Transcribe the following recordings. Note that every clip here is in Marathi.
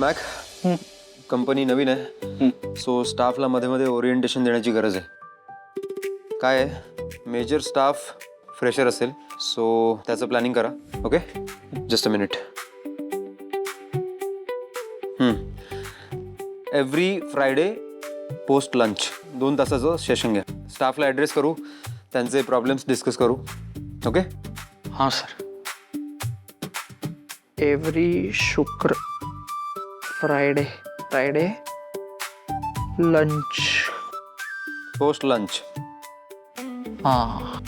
मॅक कंपनी नवीन आहे, सो स्टाफला मध्ये मध्ये ओरिएंटेशन देण्याची गरज आहे. काय आहे, मेजर स्टाफ फ्रेशर असेल, सो त्याचं प्लॅनिंग करा. Okay, just a minute. Every Friday post lunch 2 तासाचं सेशन घ्या. स्टाफला ॲड्रेस करू, त्यांचे प्रॉब्लेम्स डिस्कस करू. ओके. हाँ सर. एव्हरी शुक्र फ्रायडे लंच. Post lunch. हाँ.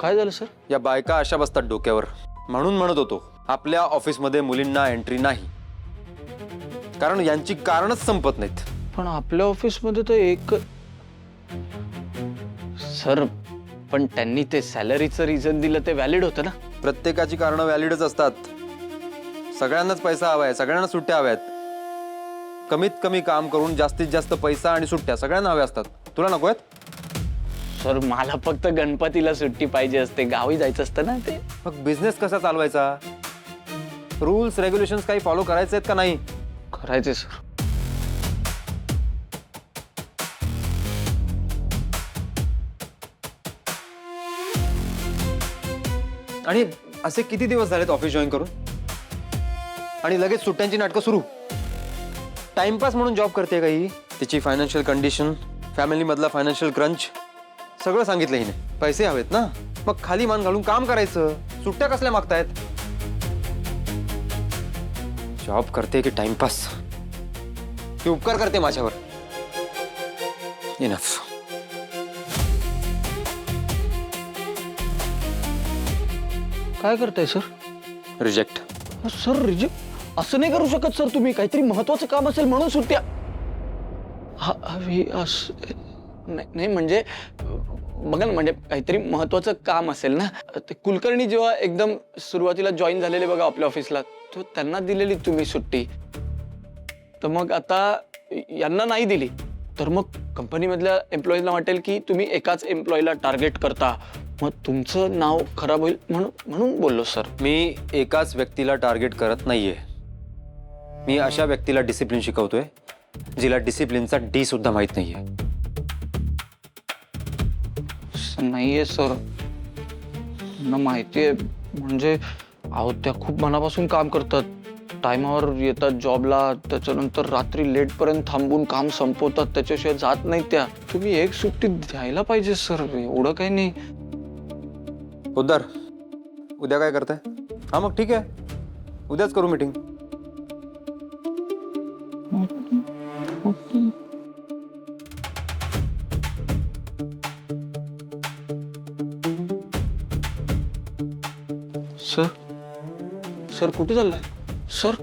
काय झालं सर? या बायका अशा बसतात डोक्यावर, म्हणून म्हणत होतो आपल्या ऑफिसमध्ये मुलींना एंट्री नाही, कारण यांची कारणच संपत नाहीत. पण आपल्या ऑफिसमध्ये तर एक सर, पण त्यांनी ते सॅलरीचं रिझन दिलं ते व्हॅलिड होतं ना. प्रत्येकाची कारणं व्हॅलिडच असतात. सगळ्यांनाच पैसा हवाय, सगळ्यांना सुट्ट्या हव्यात. कमीत कमी काम करून जास्तीत जास्त पैसा आणि सुट्ट्या सगळ्यांना हव्या असतात. तुला नको आहेत? सर मला फक्त गणपतीला सुट्टी पाहिजे असते, गावी जायचं असतं ना. ते मग बिझनेस कसा चालवायचा? रूल्स रेग्युलेशन्स काही फॉलो करायचे आहेत का नाही? करायचे सर. आणि असे किती दिवस झालेत ऑफिस जॉईन करून, आणि लगेच सुट्ट्यांची नाटकं सुरू. टाइमपास म्हणून जॉब करते का ही? तिची फायनान्शियल कंडिशन, फॅमिली मधला फायनान्शियल क्रंच सगळं सांगितलं हिने. पैसे हवेत ना, मग खाली मान घालून काम करायचं. सुट्ट्या कसल्या मागतायत? जॉब करते की टाइमपास? ती उपकार करते माझ्यावर. इनफ. काय करताय सर? रिजेक्ट. सर रिजेक्ट असं नाही करू शकत सर. तुम्ही काहीतरी महत्वाचं काम असेल म्हणून सुट्ट्या हवी नाही. म्हणजे बघा ना, म्हणजे काहीतरी महत्वाचं काम असेल ना. ते कुलकर्णी जेव्हा एकदम सुरुवातीला जॉईन झालेले बघा आपल्या ऑफिसला, तर त्यांना दिलेली तुम्ही सुट्टी. तर मग आता यांना नाही दिली तर मग कंपनीमधल्या एम्प्लॉईजला वाटेल की तुम्ही एकाच एम्प्लॉईला टार्गेट करता, मग तुमचं नाव खराब होईल म्हणून बोललो सर. मी एकाच व्यक्तीला टार्गेट करत नाहीये. मी अशा व्यक्तीला डिसिप्लिन शिकवतोय जिला डिसिप्लिनचा डी सुद्धा माहित नाहीये. नाहीये सर, ना माहितीये. म्हणजे अहो त्या खूप मनापासून काम करतात, टायमावर येतात जॉबला, त्याच्यानंतर रात्री लेट पर्यंत थांबून काम संपवतात, त्याच्याशिवाय जात नाही त्या. तुम्ही एक सुट्टी द्यायला पाहिजे सर, एवढं काही नाही. पोद्दार, उद्या काय करताय? हा मग ठीक आहे, उद्याच करू मीटिंग. सर कुठे चाललाय सर?